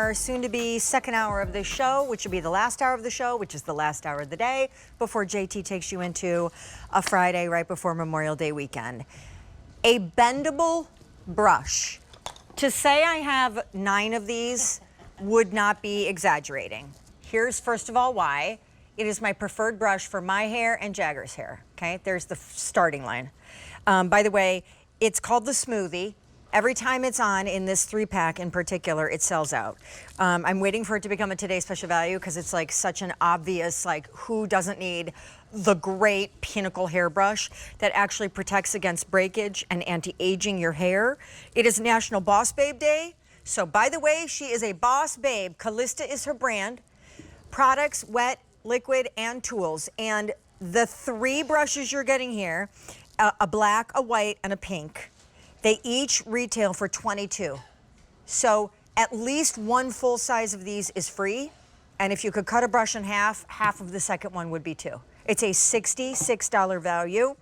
our soon-to-be second hour of the show, which will be the last hour of the show, which is the last hour of the day before JT takes you into a Friday right before Memorial Day weekend. A bendable brush. To say I have 9 of these would not be exaggerating. Here's first of all why. It is my preferred brush for my hair and Jagger's hair, okay? There's the starting line. By the way, it's called the Smoothie. Every time it's on in this 3-pack in particular, it sells out. I'm waiting for it to become a Today's Special Value because it's like such an obvious, like, who doesn't need the great pinnacle hairbrush that actually protects against breakage and anti-aging your hair. It is National Boss Babe Day. So by the way, she is a boss babe. Calista is her brand. Products, wet, liquid, and tools. And the 3 brushes you're getting here, a black, a white, and a pink, they each retail for $22. So at least one full size of these is free. And if you could cut a brush in half, half of the second one would be $2. It's a $66 value.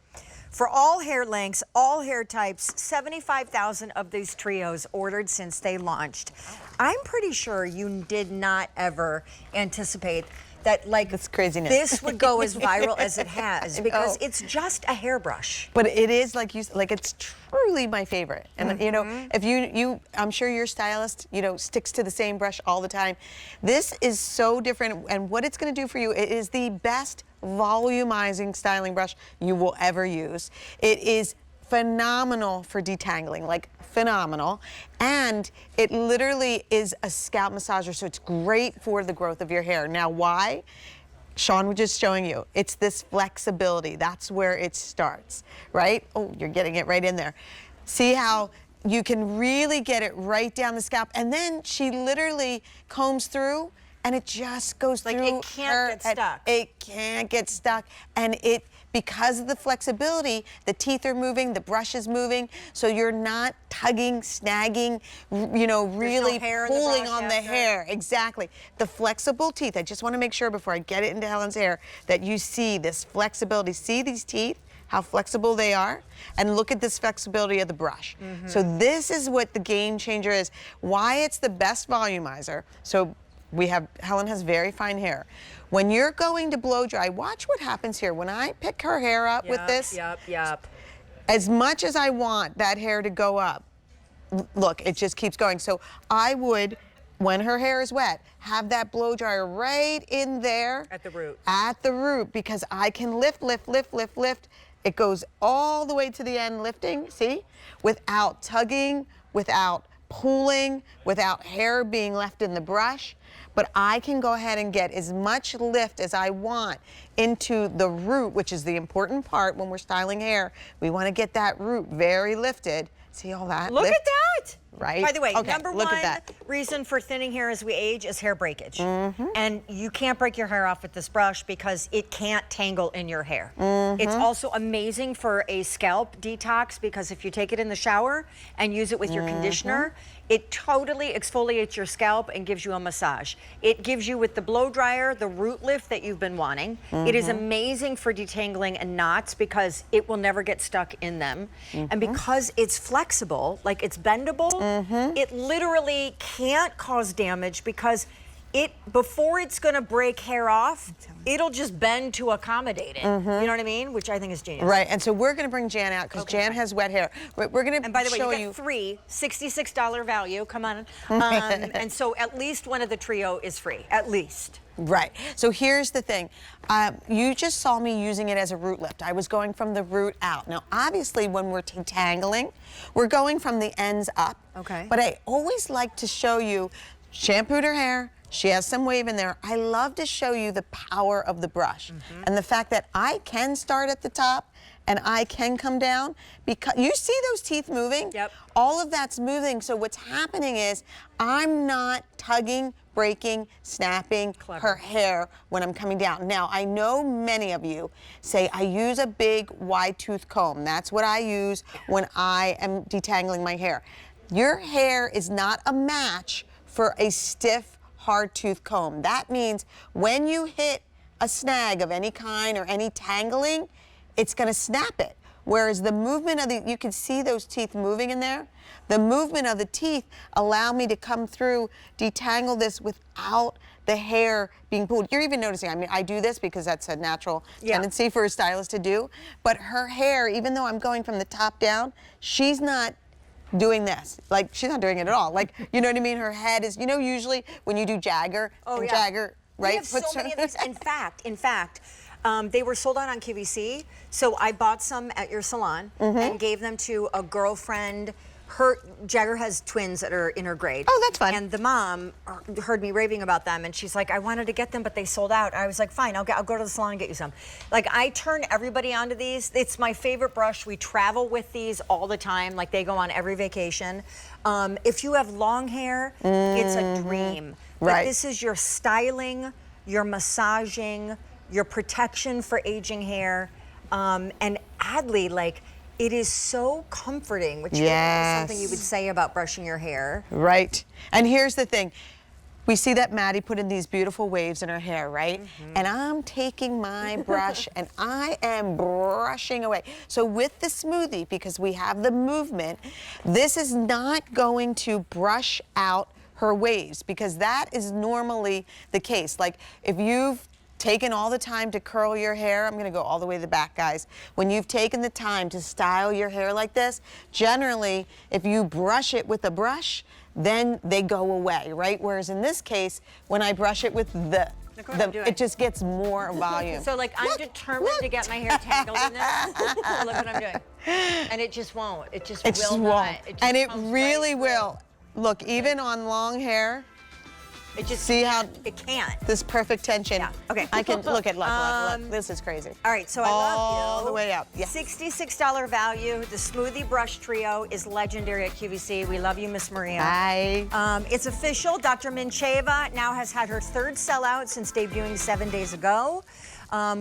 For all hair lengths, all hair types, 75,000 of these trios ordered since they launched. I'm pretty sure you did not ever anticipate that, like, that's craziness. This would go as viral as it has because it's just a hairbrush. But it is, like you, like, it's truly my favorite. And you know, if you, I'm sure your stylist, you know, sticks to the same brush all the time. This is so different, and what it's going to do for you, it is the best volumizing styling brush you will ever use. It is phenomenal for detangling, like phenomenal, and it literally is a scalp massager, so it's great for the growth of your hair. Now, why? Sean was just showing you. It's this flexibility. That's where it starts, right? Oh, you're getting it right in there. See how you can really get it right down the scalp, and then she literally combs through, and it just goes like through. It can't get stuck. It can't get stuck, and it, because of the flexibility, the teeth are moving, the brush is moving, so you're not tugging, snagging, you know, really pulling on the hair. Exactly. The flexible teeth, I just want to make sure before I get it into Helen's hair that you see this flexibility. See these teeth? How flexible they are, and look at this flexibility of the brush. So this is what the game changer is, why it's the best volumizer. So we have, Helen has very fine hair. When you're going to blow dry, watch what happens here. When I pick her hair up with this, as much as I want that hair to go up, look, it just keeps going. So I would, when her hair is wet, have that blow dryer right in there. At the root. At the root, because I can lift, lift, lift, lift, lift. It goes all the way to the end, lifting, see? Without tugging, without pulling, without hair being left in the brush. But I can go ahead and get as much lift as I want into the root, which is the important part when we're styling hair. We want to get that root very lifted. See all that? Look lift? at that! Right? By the way, okay, number look one at that. reason for thinning hair as we age is hair breakage. And you can't break your hair off with this brush because it can't tangle in your hair. It's also amazing for a scalp detox because if you take it in the shower and use it with your conditioner, it totally exfoliates your scalp and gives you a massage. It gives you, with the blow dryer, the root lift that you've been wanting. It is amazing for detangling and knots because it will never get stuck in them. And because it's flexible, like it's bendable, it literally can't cause damage because it, before it's gonna break hair off, it'll just bend to accommodate it. You know what I mean? Which I think is genius. Right, and so we're gonna bring Jan out because Jan has wet hair. We're gonna And by the way, show you get 3, $66 value, come on. And so at least one of the trio is free, at least. Right, so here's the thing. You just saw me using it as a root lift. I was going from the root out. Now, obviously, when we're detangling, we're going from the ends up. Okay. But I always like to show you, shampooed her hair, she has some wave in there. I love to show you the power of the brush and the fact that I can start at the top and I can come down because you see those teeth moving? Yep. All of that's moving. So what's happening is I'm not tugging, breaking, snapping her hair when I'm coming down. Now, I know many of you say I use a big wide tooth comb. That's what I use when I am detangling my hair. Your hair is not a match for a stiff, hard tooth comb. That means when you hit a snag of any kind or any tangling, it's gonna snap it. Whereas the movement of you can see those teeth moving in there. The movement of the teeth allow me to come through, detangle this without the hair being pulled. You're even noticing, I mean, I do this because that's a natural tendency for a stylist to do, but her hair, even though I'm going from the top down, she's not doing this. Like, she's not doing it at all. Like, you know what I mean? Her head is, you know, usually when you do Jagger, Jagger, right? We have so many of these. In fact, they were sold out on QVC, so I bought some at your salon and gave them to a girlfriend. Jagger has twins that are in her grade. Oh, that's fun. And the mom heard me raving about them, and she's like, I wanted to get them, but they sold out. I was like, fine, I'll go to the salon and get you some. Like, I turn everybody onto these. It's my favorite brush. We travel with these all the time. Like, they go on every vacation. If you have long hair, it's a dream. But this is your styling, your massaging, your protection for aging hair. And Adley, like, it is so comforting, which is something you would say about brushing your hair. Right. And here's the thing. We see that Maddie put in these beautiful waves in her hair, right? And I'm taking my brush and I am brushing away. So with the smoothie, because we have the movement, this is not going to brush out her waves, because that is normally the case. Like, if you've taken all the time to curl your hair, I'm gonna go all the way to the back, guys. When you've taken the time to style your hair like this, generally, if you brush it with a brush, then they go away, right? Whereas in this case, when I brush it with it just gets more volume. So, like, I'm determined to get my hair tangled in this. Look what I'm doing. And it just won't. It just will not. And it really will. Look, even on long hair, it just see how it can't. This perfect tension. Yeah. Okay. I can look. This is crazy. All right. So I love you. All the way up. Yeah. $66 value. The Smoothie Brush Trio is legendary at QVC. We love you, Miss Maria. Bye. It's official. Dr. Mincheva now has had her third sellout since debuting 7 days ago.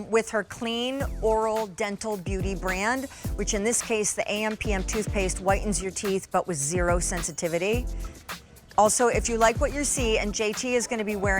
With her clean oral dental beauty brand, which in this case, the AM/PM toothpaste whitens your teeth, but with zero sensitivity. Also, if you like what you see, and JT is going to be wearing